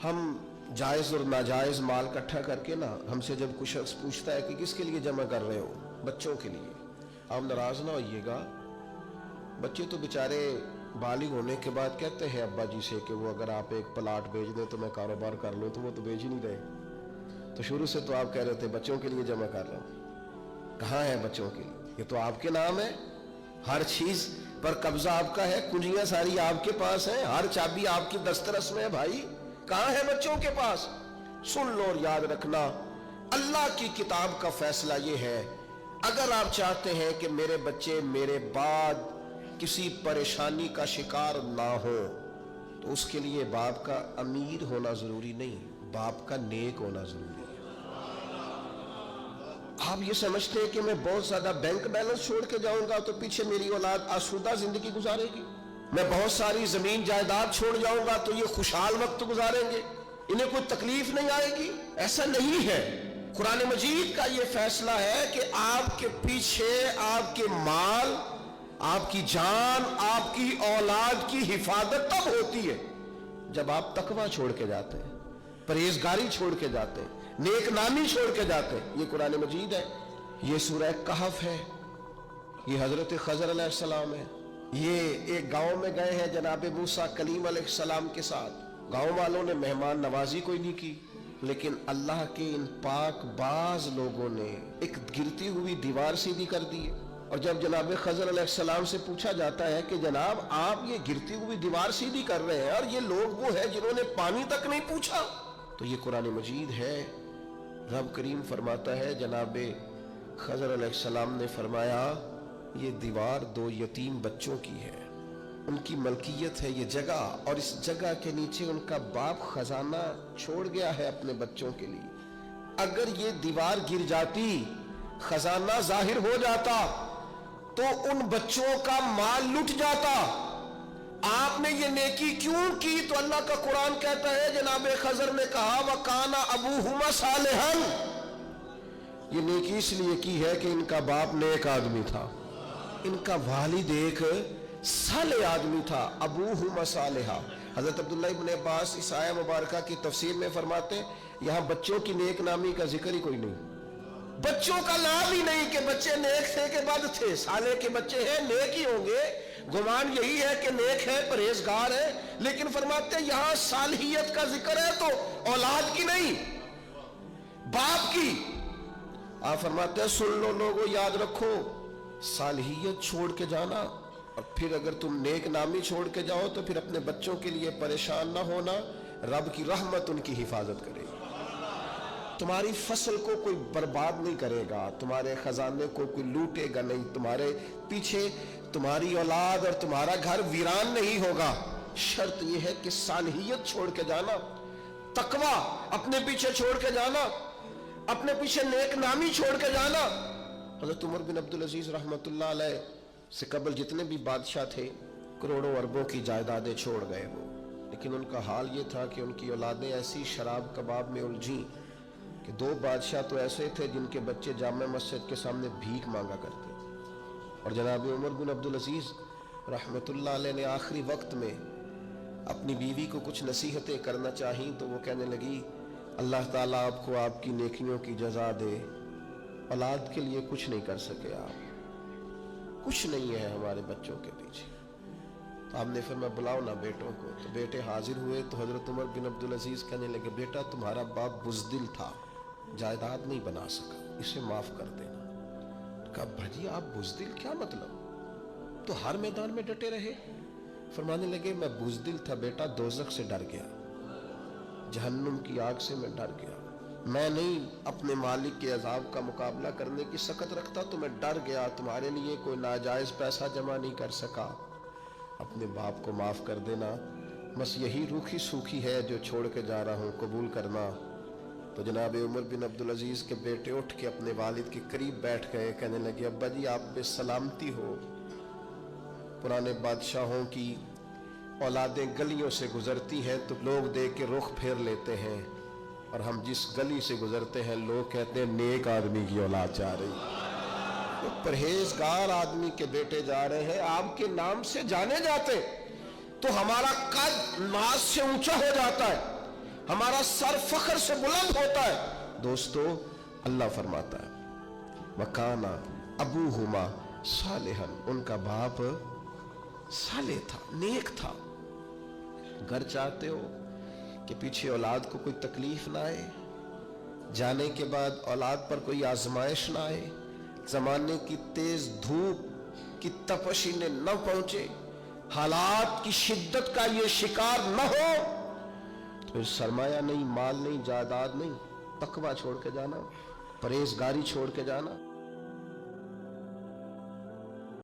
ہم جائز اور ناجائز مال اکٹھا کر کے نا ہم سے جب کچھ شخص پوچھتا ہے کہ کس کے لیے جمع کر رہے ہو، بچوں کے لیے، آپ ناراض نہ ہوئیے گا. بچے تو بیچارے بالغ ہونے کے بعد کہتے ہیں ابا جی سے کہ وہ اگر آپ ایک پلاٹ بیچ دیں تو میں کاروبار کر لوں، تو وہ تو بیچ ہی نہیں رہے. تو شروع سے تو آپ کہہ رہے تھے بچوں کے لیے جمع کر رہا ہوں. کہاں ہے بچوں کے لیے؟ یہ تو آپ کے نام ہے، ہر چیز پر قبضہ آپ کا ہے، کنجیاں ساری آپ کے پاس ہیں، ہر چابی آپ کی دسترس میں ہے. بھائی کہاں ہے بچوں کے پاس؟ سن لو اور یاد رکھنا، اللہ کی کتاب کا فیصلہ یہ ہے، اگر آپ چاہتے ہیں کہ میرے بچے میرے بعد کسی پریشانی کا شکار نہ ہو تو اس کے لیے باپ کا امیر ہونا ضروری نہیں، باپ کا نیک ہونا ضروری ہے. آپ یہ سمجھتے ہیں کہ میں بہت زیادہ بینک بیلنس چھوڑ کے جاؤں گا تو پیچھے میری اولاد آسودہ زندگی گزارے گی؟ میں بہت ساری زمین جائیداد چھوڑ جاؤں گا تو یہ خوشحال وقت گزاریں گے، انہیں کوئی تکلیف نہیں آئے گی؟ ایسا نہیں ہے. قرآن مجید کا یہ فیصلہ ہے کہ آپ کے پیچھے آپ کے مال، آپ کی جان، آپ کی اولاد کی حفاظت تب ہوتی ہے جب آپ تقوی چھوڑ کے جاتے ہیں، پرہیزگاری چھوڑ کے جاتے ہیں، نیک نامی چھوڑ کے جاتے ہیں. یہ قرآن مجید ہے، یہ سورہ کہف ہے، یہ حضرت خضر علیہ السلام ہے. یہ ایک گاؤں میں گئے ہیں جناب موسیٰ کلیم علیہ السلام کے ساتھ. گاؤں والوں نے مہمان نوازی کوئی نہیں کی، لیکن اللہ کے ان پاک باز لوگوں نے ایک گرتی ہوئی دیوار سیدھی کر دی. اور جب جناب خضر علیہ السلام سے پوچھا جاتا ہے کہ جناب آپ یہ گرتی ہوئی دیوار سیدھی کر رہے ہیں اور یہ لوگ وہ ہیں جنہوں نے پانی تک نہیں پوچھا، تو یہ قرآن مجید ہے. رب کریم فرماتا ہے جناب خضر علیہ السلام نے فرمایا یہ دیوار 2 یتیم بچوں کی ہے، ان کی ملکیت ہے یہ جگہ، اور اس جگہ کے نیچے ان کا باپ خزانہ چھوڑ گیا ہے اپنے بچوں کے لیے. اگر یہ دیوار گر جاتی، خزانہ ظاہر ہو جاتا تو ان بچوں کا مال لٹ جاتا. آپ نے یہ نیکی کیوں کی؟ تو اللہ کا قرآن کہتا ہے جناب خضر نے کہا وَقَانَ أَبُوهُمَا صَالِحًا، یہ نیکی اس لیے کی ہے کہ ان کا باپ نیک آدمی تھا، ان کا والد ایک صالح آدمی تھا. ابوہما صالحا. حضرت عبداللہ ابن عباس اس آیہ مبارکہ کی تفسیر میں فرماتے ہیں یہاں بچوں کی نیک نامی کا ذکر ہی کوئی نہیں، بچوں کا نام ہی نہیں کہ بچے نیک تھے کہ بد تھے. صالح کے بچے ہیں، نیک ہی ہوں گے، گمان یہی ہے کہ نیک ہے، پرہیزگار ہے. لیکن فرماتے ہیں یہاں صالحیت کا ذکر ہے تو اولاد کی نہیں، باپ کی. آپ فرماتے ہیں سن لو لوگوں، یاد رکھو، صالحیت چھوڑ کے جانا اور پھر اگر تم نیک نامی چھوڑ کے جاؤ تو پھر اپنے بچوں کے لیے پریشان نہ ہونا، رب کی رحمت ان کی حفاظت کرے گی. تمہاری فصل کو کوئی برباد نہیں کرے گا، تمہارے خزانے کو کوئی لوٹے گا نہیں، تمہارے پیچھے تمہاری اولاد اور تمہارا گھر ویران نہیں ہوگا. شرط یہ ہے کہ صالحیت چھوڑ کے جانا، تقوی اپنے پیچھے چھوڑ کے جانا، اپنے پیچھے نیک نامی چھوڑ کے جانا. حضرت عمر بن عبدالعزیز رحمۃ اللہ علیہ سے قبل جتنے بھی بادشاہ تھے کروڑوں اربوں کی جائیدادیں چھوڑ گئے وہ، لیکن ان کا حال یہ تھا کہ ان کی اولادیں ایسی شراب کباب میں الجھیں کہ 2 بادشاہ تو ایسے تھے جن کے بچے جامع مسجد کے سامنے بھیک مانگا کرتے. اور جناب عمر بن عبدالعزیز رحمۃ اللہ علیہ نے آخری وقت میں اپنی بیوی کو کچھ نصیحتیں کرنا چاہیں تو وہ کہنے لگی اللہ تعالیٰ آپ کو آپ کی نیکیوں کی جزا دے، اولاد کے لیے کچھ نہیں کر سکے آپ، کچھ نہیں ہے ہمارے بچوں کے پیچھے. تو آپ نے فرمایا بلاؤ نا بیٹوں کو. تو بیٹے حاضر ہوئے تو حضرت عمر بن عبدالعزیز کہنے لگے بیٹا تمہارا باپ بزدل تھا، جائیداد نہیں بنا سکا، اسے معاف کر دینا. کہا بھاجی آپ بزدل کیا مطلب؟ تو ہر میدان میں ڈٹے رہے. فرمانے لگے میں بزدل تھا بیٹا، دوزخ سے ڈر گیا، جہنم کی آگ سے میں ڈر گیا، میں نہیں اپنے مالک کے عذاب کا مقابلہ کرنے کی سخت رکھتا تو میں ڈر گیا، تمہارے لیے کوئی ناجائز پیسہ جمع نہیں کر سکا. اپنے باپ کو معاف کر دینا، بس یہی روکھی سوکھی ہے جو چھوڑ کے جا رہا ہوں، قبول کرنا. تو جناب عمر بن عبدالعزیز کے بیٹے اٹھ کے اپنے والد کے قریب بیٹھ گئے، کہنے لگے ابا جی آپ پہ سلامتی ہو. پرانے بادشاہوں کی اولادیں گلیوں سے گزرتی ہیں تو لوگ دیکھ کے رخ پھیر لیتے ہیں، اور ہم جس گلی سے گزرتے ہیں لوگ کہتے ہیں نیک آدمی کی اولاد جا رہی، پرہیزگار آدمی کے بیٹے جا رہے ہیں، آپ کے نام سے جانے جاتے تو ہمارا قد ناز سے اونچا ہو جاتا ہے، ہمارا سر فخر سے بلند ہوتا ہے. دوستو اللہ فرماتا ہے وَكَانَ أَبُوهُمَا صَالِحًا، ان کا باپ صالح تھا، نیک تھا. گھر چاہتے ہو کہ پیچھے اولاد کو کوئی تکلیف نہ آئے، جانے کے بعد اولاد پر کوئی آزمائش نہ آئے، زمانے کی تیز دھوپ کی تپش انہیں نہ پہنچے، حالات کی شدت کا یہ شکار نہ ہو، تو سرمایہ نہیں، مال نہیں، جائیداد نہیں، تقویٰ چھوڑ کے جانا، پرہیزگاری چھوڑ کے جانا.